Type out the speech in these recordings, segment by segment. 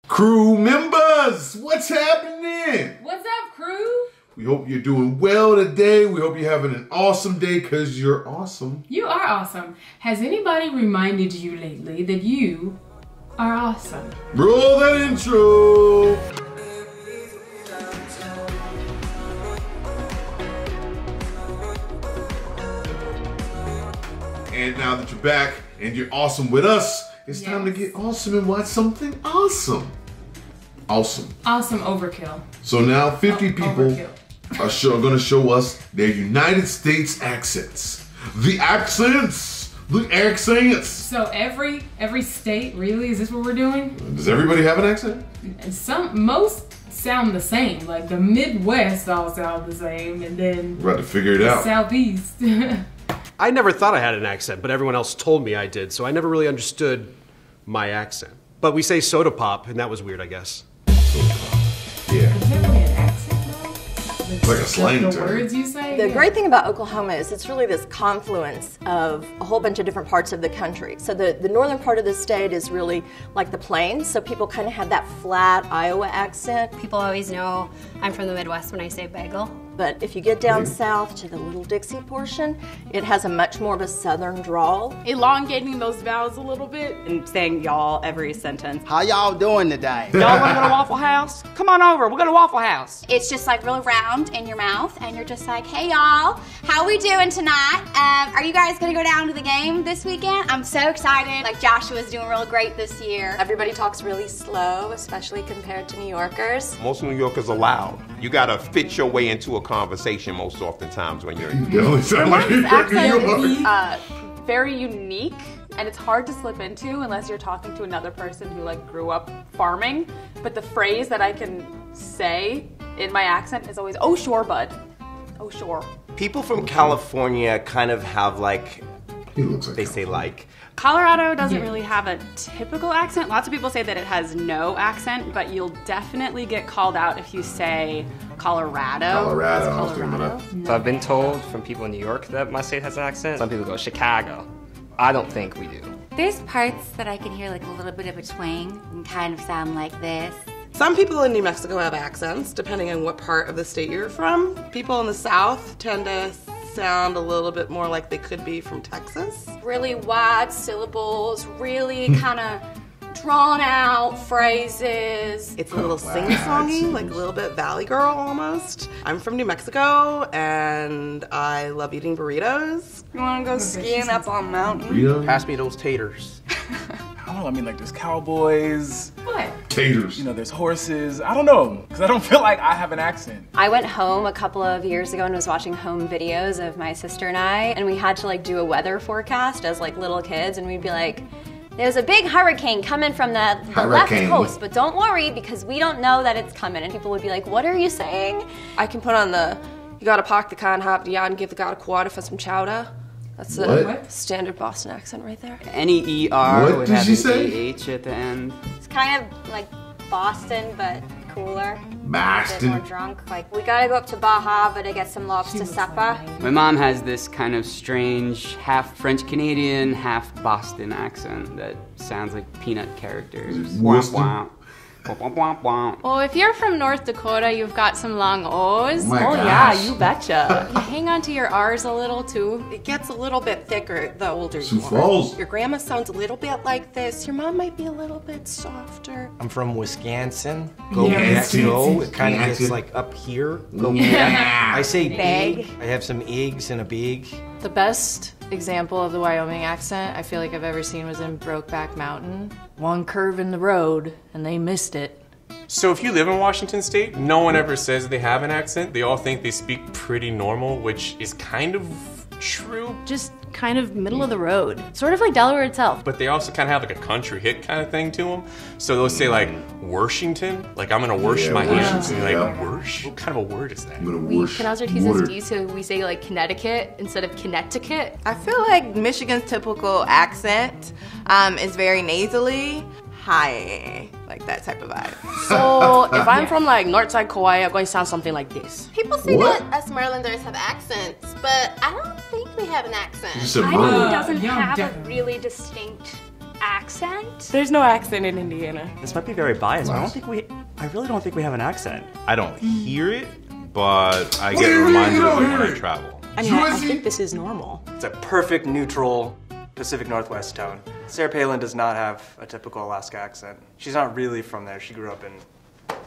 Crew members, what's happening? What's up, crew? We hope you're doing well today. We hope you're having an awesome day because you're awesome. You are awesome. Has anybody reminded you lately that you are awesome? Roll that intro. And now that you're back and you're awesome with us, it's time to get awesome and watch something awesome. Awesome. Awesome overkill. So now 50 people Overkill. are going to show us their United States accents. The accents! The accents! So every state, really? Is this what we're doing? Does everybody have an accent? Most sound the same. Like the Midwest all sound the same, and then We're about to figure it the out. Southeast. I never thought I had an accent, but everyone else told me I did, so I never really understood my accent. But we say soda pop, and that was weird, I guess. Yeah. Is there really an accent though? It's like a slang The term. words you say? The great thing about Oklahoma is it's really this confluence of a whole bunch of different parts of the country. So the northern part of the state is really like the plains, so people kind of have that flat Iowa accent. People always know I'm from the Midwest when I say bagel. But if you get down south to the Little Dixie portion, it has a much more of a southern drawl. Elongating those vowels a little bit and saying y'all every sentence. How y'all doing today? Y'all wanna go to Waffle House? Come on over, we're going to Waffle House. It's just like really round in your mouth, and you're just like, hey y'all, how we doing tonight? Are you guys gonna go down to the game this weekend? I'm so excited. Like Joshua's doing real great this year. Everybody talks really slow, especially compared to New Yorkers. Most New Yorkers are loud. You gotta fit your way into a conversation most oftentimes when you're in You definitely sound like Vermont's accent you are. is very unique, and it's hard to slip into unless you're talking to another person who like grew up farming. But the phrase that I can say in my accent is always, oh sure, bud. Oh sure. People from California kind of have like, He looks like they say like. Colorado doesn't really have a typical accent. Lots of people say that it has no accent, but you'll definitely get called out if you say Colorado. Colorado, It's I was thinking about that. So I've been told from people in New York that my state has an accent. Some people go Chicago. I don't think we do. There's parts that I can hear like a little bit of a twang and kind of sound like this. Some people in New Mexico have accents, depending on what part of the state you're from. People in the South tend to sound a little bit more like they could be from Texas. Really wide syllables, really kind of drawn out phrases. It's a little sing-songy, like a little bit Valley Girl almost. I'm from New Mexico and I love eating burritos. You wanna go skiing up on mountain? Burritos? Pass me those taters. I don't know, I mean, like, there's cowboys. What? Taters. You know, there's horses. I don't know, because I don't feel like I have an accent. I went home a couple of years ago and was watching home videos of my sister and I, and we had to like do a weather forecast as like little kids, and we'd be like, there's a big hurricane coming from the left coast, but don't worry because we don't know that it's coming. And people would be like, what are you saying? I can put on the, you gotta park the car and hop and give the guy a quarter for some chowder. That's a standard Boston accent right there. Any ER What would did have she an say? AH at the end. It's kind of like Boston, but cooler. A bit more Boston. drunk. Like, we gotta go up to Bar Harbor to get some lobster supper. My mom has this kind of strange half French Canadian, half Boston accent that sounds like peanut characters. Worcester? Womp, womp, womp, womp. Well, if you're from North Dakota, you've got some long O's. Oh my yeah, gosh. you betcha. You hang on to your R's a little too. It gets a little bit thicker the older Sioux you are. Falls. Your grandma sounds a little bit like this. Your mom might be a little bit softer. I'm from Wisconsin. Go Wisconsin. go. It kind of gets Wisconsin. like up here. Go Yeah. I say Bag. egg. I have some eggs and a bag. The best example of the Wyoming accent I feel like I've ever seen was in Brokeback Mountain. One curve in the road and they missed it. So if you live in Washington State, no one ever says they have an accent. They all think they speak pretty normal, which is kind of true. Just kind of middle of the road. Sort of like Delaware itself. But they also kind of have like a country hit kind of thing to them. So they'll say like, Worshington? Like, I'm gonna worship my hands. And you're like, worsh? What kind of a word is that? I'm gonna We worship pronounce our T's water. as D's, so we say like Connecticut instead of Connecticut. I feel like Michigan's typical accent is very nasally. Hi, like that type of vibe. So if I'm from like Northside Kauai, I'm going to sound something like this. People say What? that us Marylanders have accents, but I don't think we have an accent. You said Idaho Maryland. doesn't Yeah, have definitely. a really distinct accent? There's no accent in Indiana. This might be very biased, but I really don't think we have an accent. I don't hear it, but I get reminded of it when I travel. I mean, I think this is normal. It's a perfect neutral Pacific Northwest tone. Sarah Palin does not have a typical Alaska accent. She's not really from there. She grew up in,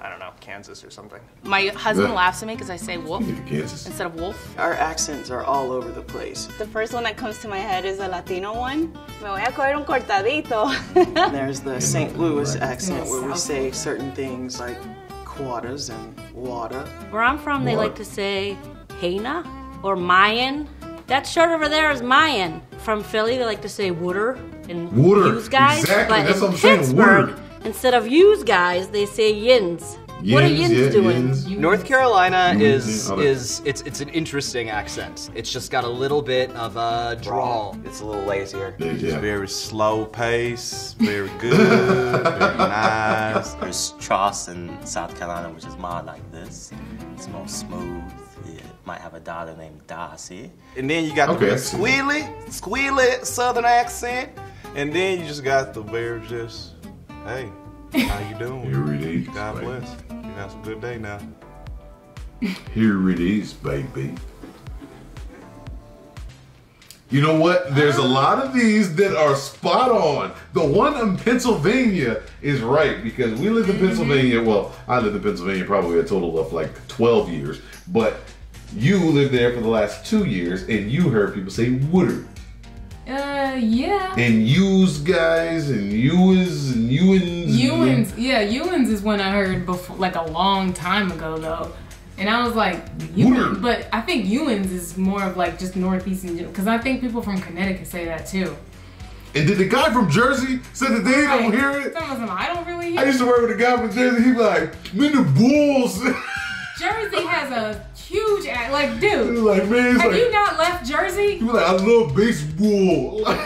I don't know, Kansas or something. My husband laughs at me because I say wolf Kansas instead of wolf. Our accents are all over the place. The first one that comes to my head is a Latino one. Me voy a coger un cortadito. There's the St. Louis accent where we say certain things like quarters and water. Where I'm from, they like to say Haina or Mayan. That shirt over there is Mayan. From Philly, they like to say Wooder and use guys. Exactly, but that's in what I'm saying, Pittsburgh, Wooder. instead of use guys, they say yins. What are yins doing? North Carolina is it's an interesting accent. It's just got a little bit of a drawl. It's a little lazier. It's very slow pace, very good, very nice. There's Charleston, South Carolina, which is more like this. It's more smooth. It might have a daughter named Darcy. And then you got the very squealy Southern accent, and then you just got the very just, hey, how you doing? Here it is, God baby. bless. You have a good day now. Here it is, baby. You know what? There's a lot of these that are spot on. The one in Pennsylvania is right because we lived in Pennsylvania. Well, I lived in Pennsylvania probably a total of like 12 years, but you lived there for the last 2 years and you heard people say Woodard. Yeah. And use guys and Ewins and Ewins. Ewins, yeah, Ewins is one I heard before, like a long time ago though. And I was like, Ewins, but I think Ewins is more of like just Northeastern, because I think people from Connecticut say that too. And did the guy from Jersey say that they don't hear it? I don't really hear I used to work with a guy from Jersey, he'd be like, man, the Bulls. Jersey has a huge, like, dude, like, man, have like, you not left Jersey? He was like, I love baseball. Like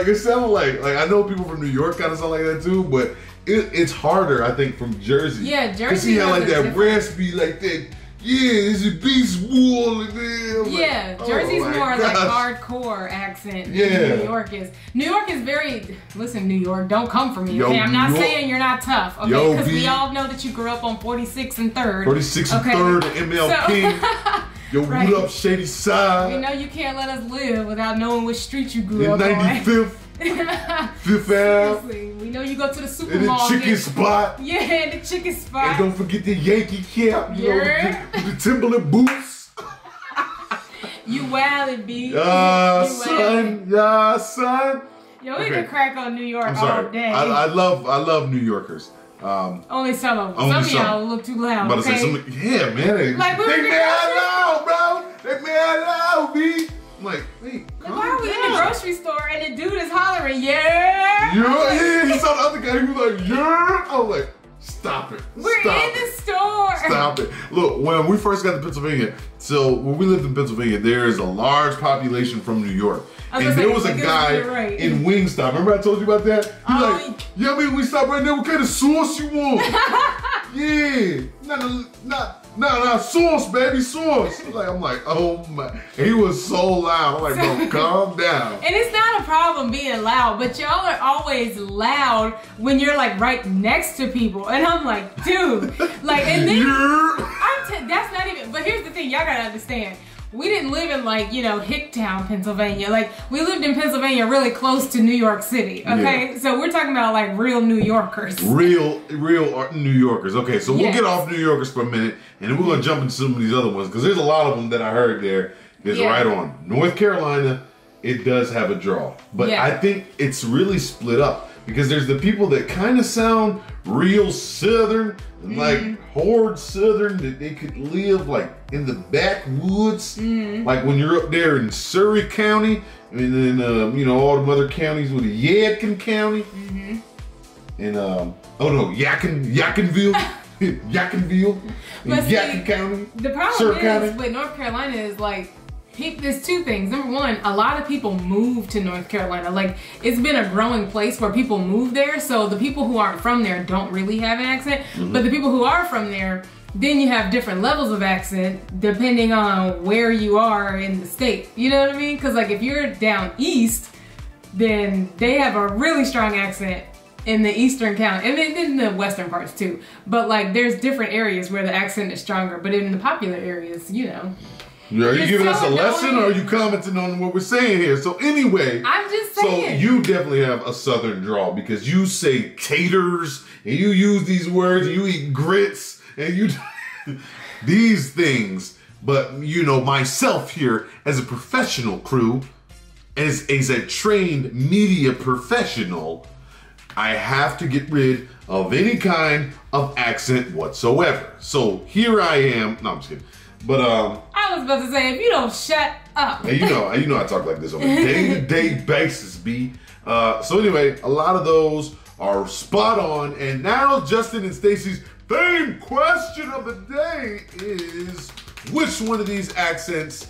it sounded like I know people from New York kind of sound like that too, but it's harder, I think, from Jersey. Yeah, Jersey. Cause he had like that raspy, like that. Yeah, it's a baseball. Yeah, like, Jersey's oh more gosh. like hardcore accent than Yeah. New York is. New York is very, listen, New York, don't come for me, Yo, okay? I'm not New York- saying you're not tough, okay? Yo, Because we B. all know that you grew up on 46th and 3rd. 46 and okay? 3rd, ML King. Yo, Right. what up, Shady Side? We know you can't let us live without knowing which street you grew In up on. 95th, 5th Ave. Seriously, we know you go to the And the supermarket. chicken spot. Yeah, the chicken spot. And don't forget the Yankee cap, you know, Yeah. with the Timberland boots. You wildin', B. You Son. Yeah, son. Yo, we Okay. can crack on New York I'm all sorry. day. I love New Yorkers. Only some of them. Only Some of some. y'all look too loud, I'm about to okay? say something. Yeah, man. Like, we were they in the mad loud, bro. They mad loud, B. I'm like, wait, Like, why are we in the grocery store and the dude is hollering, yeah? Yeah, he saw the other guy. He was like, yeah. I was like, stop it. We're Stop in it. the store. Stop it. Look, when we first got to Pennsylvania, so when we lived in Pennsylvania, there is a large population from New York. I was And gonna there say, was a you're guy right. in Wingstop. Remember I told you about that? He's like, yeah, man, we stop right there. What kind of sauce you want? Yeah. Not sauce, baby, sauce. I'm like, oh my. And he was so loud. I'm like, bro, calm down. And it's not a problem being loud, but y'all are always loud when you're like right next to people. And I'm like, dude, like, and then that's not even, but here's the thing, y'all gotta understand. We didn't live in like, Hicktown, Pennsylvania. Like, we lived in Pennsylvania really close to New York City, okay? Yeah. So we're talking about like real New Yorkers. Real New Yorkers. Okay, so we'll Yes. get off New Yorkers for a minute, and then we're gonna jump into some of these other ones because there's a lot of them that I heard there. Is Yeah. right on. North Carolina, it does have a draw, but Yeah. I think it's really split up because there's the people that kind of sound real Southern, like horde Southern, that they could live like in the backwoods, like when you're up there in Surrey County, and then all the other counties with Yadkin County, and Yadkinville, Yadkinville, But and see, Yadkin County. The problem Surrey is County. with North Carolina is like, there's two things. Number one, a lot of people move to North Carolina. Like, it's been a growing place where people move there. So the people who aren't from there don't really have an accent. But the people who are from there, then you have different levels of accent depending on where you are in the state. You know what I mean? Because like if you're down east, then they have a really strong accent in the eastern county, and in the western parts too. But like, there's different areas where the accent is stronger. But in the popular areas, you know. Are you giving us a lesson, or are you commenting on what we're saying here? So anyway, I'm just saying. So you definitely have a southern drawl because you say taters and you use these words. And you eat grits and you these things. But you know, myself here as a professional crew, as a trained media professional, I have to get rid of any kind of accent whatsoever. So here I am. No, I'm just kidding. But I was about to say, if you don't shut up. you know I talk like this on a day-to-day basis, B. So anyway, a lot of those are spot on. And now Justin and Stacy's famed question of the day is, which one of these accents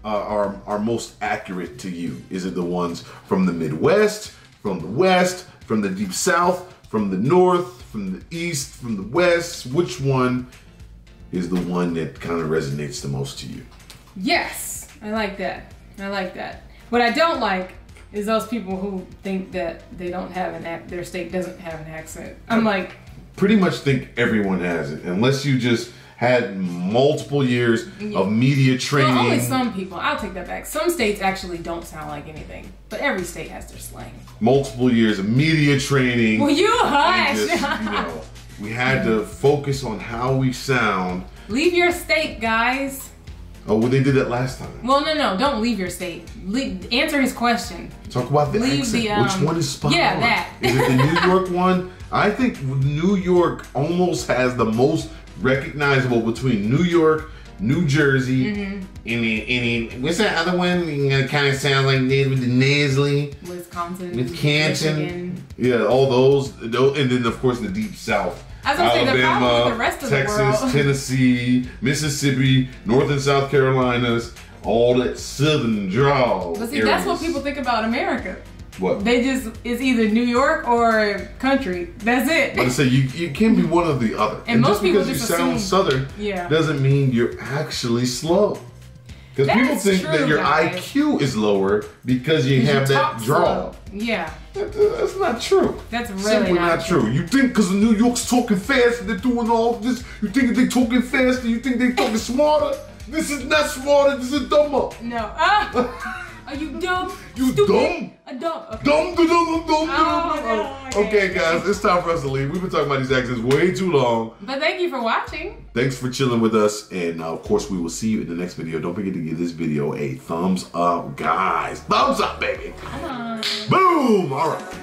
are most accurate to you? Is it the ones from the Midwest, from the West, from the Deep South, from the North, from the East, from the West? Which one is the one that kind of resonates the most to you? Yes, I like that. I like that. What I don't like is those people who think that they don't have their state doesn't have an accent. I'm like, pretty much think everyone has it, unless you just had multiple years of media training. Well, only some people. I'll take that back. Some states actually don't sound like anything, but every state has their slang. Multiple years of media training. Well, you hush. Just, you know, we had to focus on how we sound. Leave your state, guys. Oh, well, they did that last time. Well, no, don't leave your state. Answer his question. Talk about the accent. Which one is spot on? Yeah, that. Is it the New York one? I think New York almost has the most recognizable between New York, New Jersey, and what's that other one? It kind of sounds like with the nasally. Wisconsin. Michigan. Yeah, all those, and then of course the Deep South. I was gonna say the problem with the rest of Texas, the world. Tennessee, Mississippi, North and South Carolinas, all that southern drawl. But see, that's what people think about America. What? They just, it's either New York or country. That's it. But I say you can be one or the other. And most just people because just you sound assume- southern doesn't mean you're actually slow. Because people think that your IQ is lower because you have that drawl. Yeah. That's not true. That's really Simply not true. You think because New York's talking fast and they're doing all this, you think they're talking faster, you think they're talking smarter? This is not smarter, this is dumber. No. Are you dumb? You Stupid? dumb? Dumb. Okay. Dumb. Oh, okay, guys, it's time for us to leave. We've been talking about these accents way too long. But thank you for watching. Thanks for chilling with us. And of course, we will see you in the next video. Don't forget to give this video a thumbs up, guys. Thumbs up, baby. Come on. Boom. All right.